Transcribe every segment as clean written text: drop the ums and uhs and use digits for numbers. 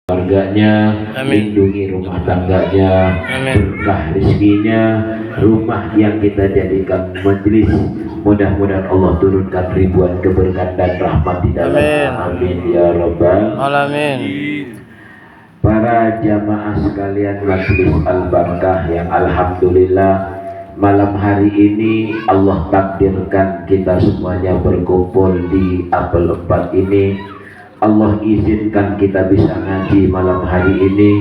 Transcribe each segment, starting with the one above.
keluarganya, lindungi rumah tangganya, berkah rezekinya, rumah yang kita jadikan majelis, mudah-mudahan Allah turunkan ribuan keberkahan dan rahmat di dalamnya. Amin ya rabbal alamin. Para jamaah sekalian majelis Al-Barakah yang alhamdulillah malam hari ini Allah takdirkan kita semuanya berkumpul di Apel 4 ini. Allah izinkan kita bisa ngaji malam hari ini.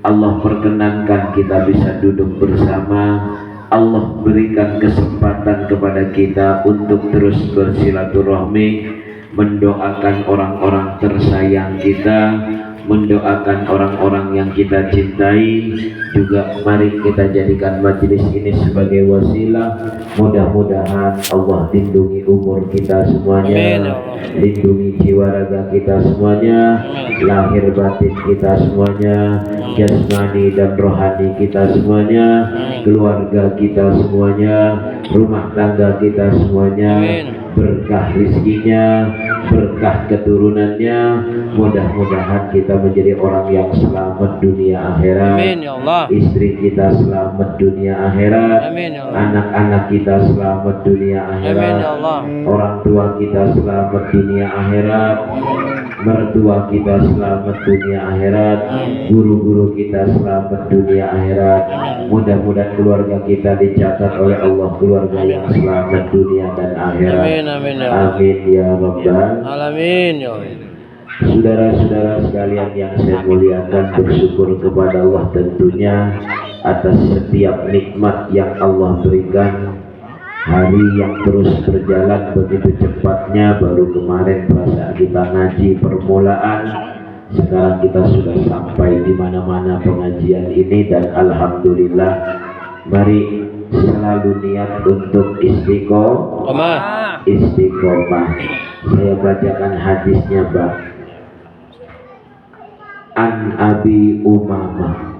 Allah perkenankan kita bisa duduk bersama. Allah berikan kesempatan kepada kita untuk terus bersilaturahmi, mendoakan orang-orang tersayang kita, mendoakan orang-orang yang kita cintai. Juga mari kita jadikan majelis ini sebagai wasilah. Mudah-mudahan Allah lindungi umur kita semuanya, lindungi jiwa raga kita semuanya, lahir batin kita semuanya, jasmani dan rohani kita semuanya, keluarga kita semuanya, rumah tangga kita semuanya, berkah rezekinya, berkah keturunannya. Mudah-mudahan kita menjadi orang yang selamat dunia akhirat. Amin ya Allah. Istri kita selamat dunia akhirat. Amin ya Allah. Anak-anak kita selamat dunia akhirat. Amin ya Allah. Orang tua kita selamat dunia akhirat. Mertua kita selamat dunia akhirat. Guru-guru kita selamat dunia akhirat. Mudah-mudahan keluarga kita dicatat oleh Allah keluarga yang selamat dunia dan akhirat. Amin amin ya Allah. Amin ya rabbal alamin ya Allah. Saudara-saudara sekalian yang saya muliakan, bersyukur kepada Allah tentunya atas setiap nikmat yang Allah berikan. Hari yang terus berjalan begitu cepatnya, baru kemarin perasaan kita ngaji permulaan, sekarang kita sudah sampai di mana-mana pengajian ini, dan alhamdulillah. Mari selalu niat untuk istiqomah. Saya bacakan hadisnya, Pak. An Abi Umamah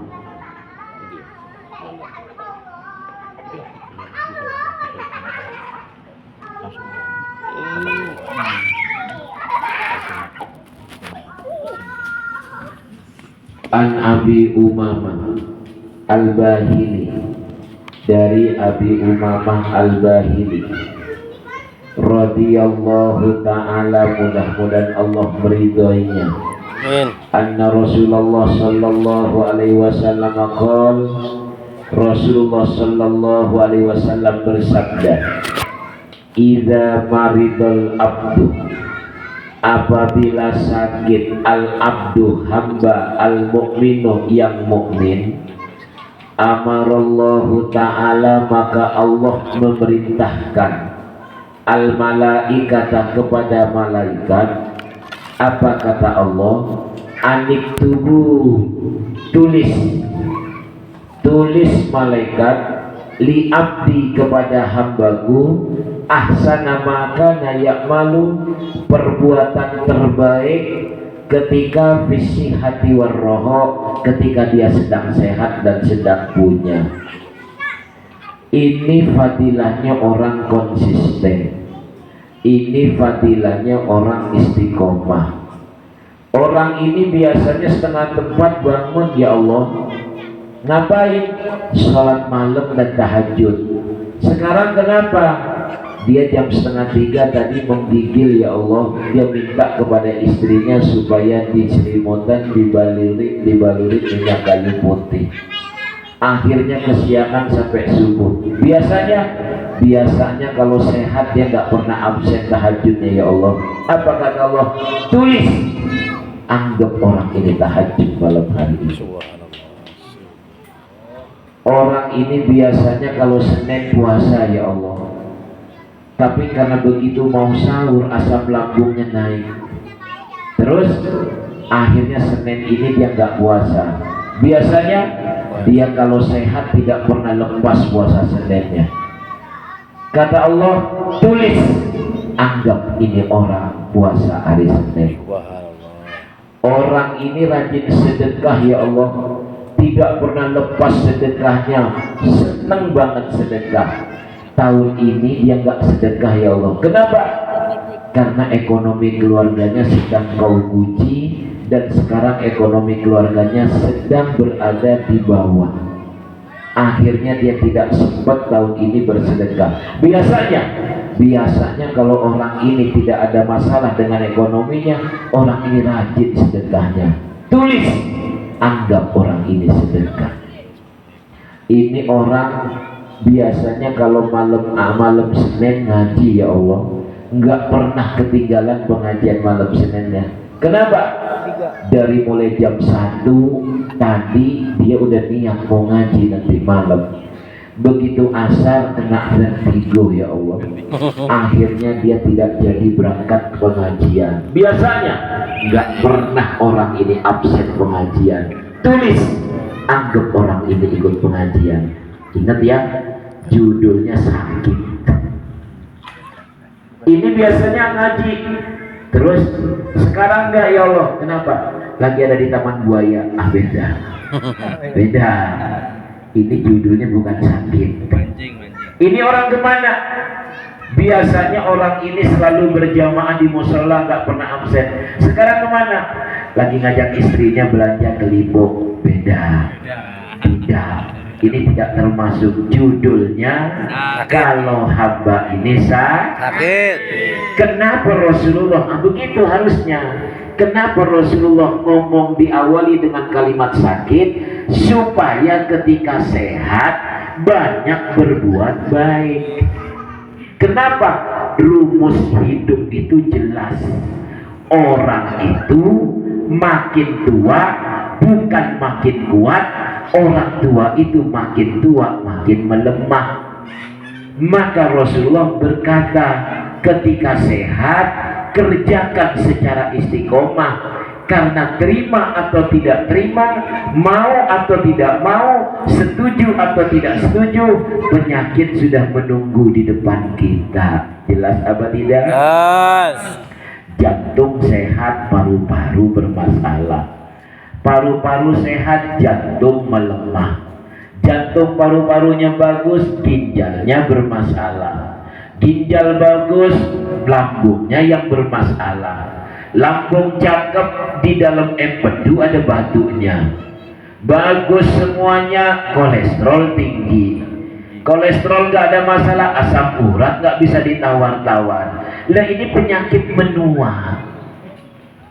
Al-Bahili, dari Abi Umamah Al-Bahili radhiyallahu ta'ala, mudah-mudahan Allah meridhoinya. Anna Rasulullah sallallahu alaihi wasallam qol, Rasulullah sallallahu alaihi wasallam bersabda, idza maridul abdu, apabila sakit al abdu, hamba al mukminu, yang mukmin, amarallahu ta'ala, maka Allah memerintahkan al malaikata, kepada malaikat. Apa kata Allah? Anik tubuh, tulis malaikat, li abdi, kepada hambaku, ahsana makana ya'malu, perbuatan terbaik ketika visi hati warroho, ketika dia sedang sehat dan sedang punya. Ini fadilahnya orang konsisten. Ini fadilahnya orang istiqomah. Orang ini biasanya setengah tempat bangun, ya Allah, ngapain? Sholat malam dan tahajud. Sekarang kenapa? Dia jam 2:30 tadi menggigil, ya Allah. Dia minta kepada istrinya supaya diselimutan, dibalurin minyak kayu putih. Akhirnya kesiangan sampai subuh. Biasanya kalau sehat dia nggak pernah absen tahajudnya, ya Allah. Apa kata Allah? Tulis, anggap orang ini tahajud malam hari ini. Orang ini biasanya kalau Senin puasa, ya Allah, tapi karena begitu mau sahur asam lambungnya naik. Terus akhirnya Senin ini dia nggak puasa. Biasanya dia kalau sehat tidak pernah lepas puasa Seninnya. Kata Allah, tulis, anggap ini orang puasa hari Senin. Orang ini rajin sedekah, ya Allah, tidak pernah lepas sedekahnya, senang banget sedekah. Tahun ini dia nggak sedekah, ya Allah. Kenapa? Karena ekonomi keluarganya sedang kau uji, dan sekarang ekonomi keluarganya sedang berada di bawah. Akhirnya dia tidak sempat tahun ini bersedekah. Biasanya kalau orang ini tidak ada masalah dengan ekonominya, orang ini rajin sedekahnya. Tulis, anggap orang ini sedekah. Ini orang biasanya kalau malam Senin ngaji, ya Allah, nggak pernah ketinggalan pengajian malam Seninnya. Kenapa? Dari mulai jam 1 tadi dia udah niat mau ngaji nanti malam. Begitu asar kena vertigo, ya Allah. Akhirnya dia tidak jadi berangkat pengajian. Biasanya nggak pernah orang ini absen pengajian. Tulis, anggap orang ini ikut pengajian. Ingat ya, judulnya sakit. Ini biasanya ngaji. Terus sekarang enggak, ya Allah. Kenapa? Lagi ada di Taman Buaya. Beda. Beda. Ini judulnya bukan sakit. Ini orang kemana? Biasanya orang ini selalu berjamaah di musola, nggak pernah absen. Sekarang kemana? Lagi ngajak istrinya belanja ke Limbok. Beda. Tidak. Ini tidak termasuk judulnya kalau hamba ini sakit. Kenapa Rasulullah begitu harusnya? Kenapa Rasulullah ngomong diawali dengan kalimat sakit? Supaya ketika sehat banyak berbuat baik. Kenapa? Rumus hidup itu jelas. Orang itu makin tua bukan makin kuat. Orang tua itu makin tua makin melemah. Maka Rasulullah berkata, ketika sehat kerjakan secara istiqomah. Karena terima atau tidak terima, mau atau tidak mau, setuju atau tidak setuju, penyakit sudah menunggu di depan kita. Jelas apa tidak? Yes. Jantung sehat, paru-paru bermasalah. Paru-paru sehat, jantung melemah. Jantung paru-parunya bagus, ginjalnya bermasalah. Ginjal bagus, lambungnya yang bermasalah. Lambung cakep, di dalam empedu ada batunya. Bagus semuanya, kolesterol tinggi. Kolesterol gak ada masalah, asam urat gak bisa ditawar-tawar. Lah ini penyakit menua.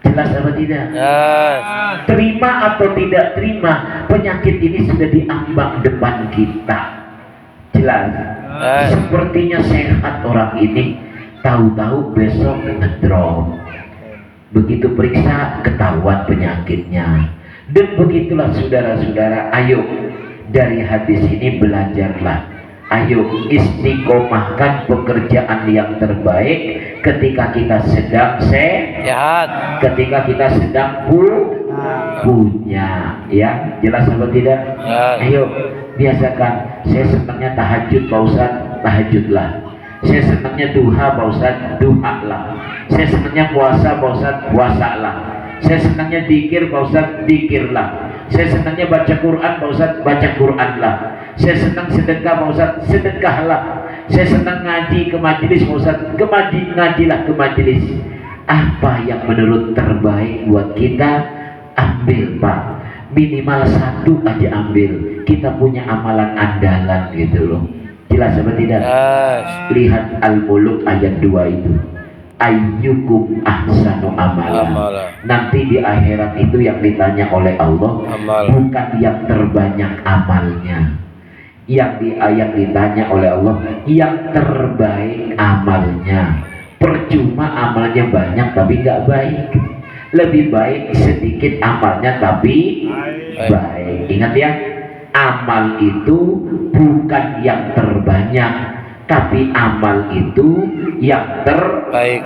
Jelas apa tidak? Yes. Terima atau tidak terima, penyakit ini sudah diambang depan kita. Jelas. Yes. Sepertinya sehat orang ini, tahu-tahu besok ngedrop. Begitu periksa ketahuan penyakitnya. Dan begitulah saudara-saudara, ayo dari hadis ini belajarlah. Ayo istiqomahkan pekerjaan yang terbaik ketika kita sedang sehat, ketika kita sedang punya, ya. Jelas apa tidak? Ayo biasakan. Saya senangnya tahajud, Pak Ustaz, tahajudlah. Saya senangnya duha, Pak Ustaz, duhalah. Saya senangnya puasa, Pak Ustaz, puasalah. Saya senangnya zikir, Pak Ustaz, zikirlah. Saya senangnya baca Quran, Pak Ustaz, baca Quranlah. Saya senang sedekah, Pak Ustaz, sedekahlah. Saya senang ngaji ke majelis, Pak Ustaz, ngajilah ke majelis. Apa yang menurut terbaik buat kita, ambil, Pak. Minimal satu aja ambil. Kita punya amalan andalan gitu loh. Jelas apa tidak? Lihat Al-Muluk ayat 2 itu. Ayyukum ahsanu amala. Nanti di akhirat itu yang ditanya oleh Allah bukan yang terbanyak amalnya. Yang ditanya oleh Allah yang terbaik amalnya. Percuma amalnya banyak tapi nggak baik. Lebih baik sedikit amalnya tapi baik. Ingat ya, amal itu bukan yang terbanyak, tapi amal itu yang terbaik.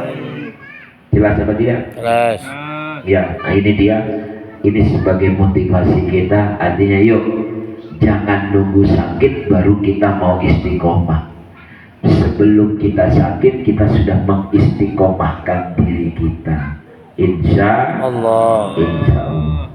Jelas apa tidak? Jelas. Ya, nah ini dia. Ini sebagai motivasi kita. Artinya yuk, jangan nunggu sakit baru kita mau istiqomah. Sebelum kita sakit, kita sudah mengistiqomahkan diri kita. Insya Allah. Insya Allah.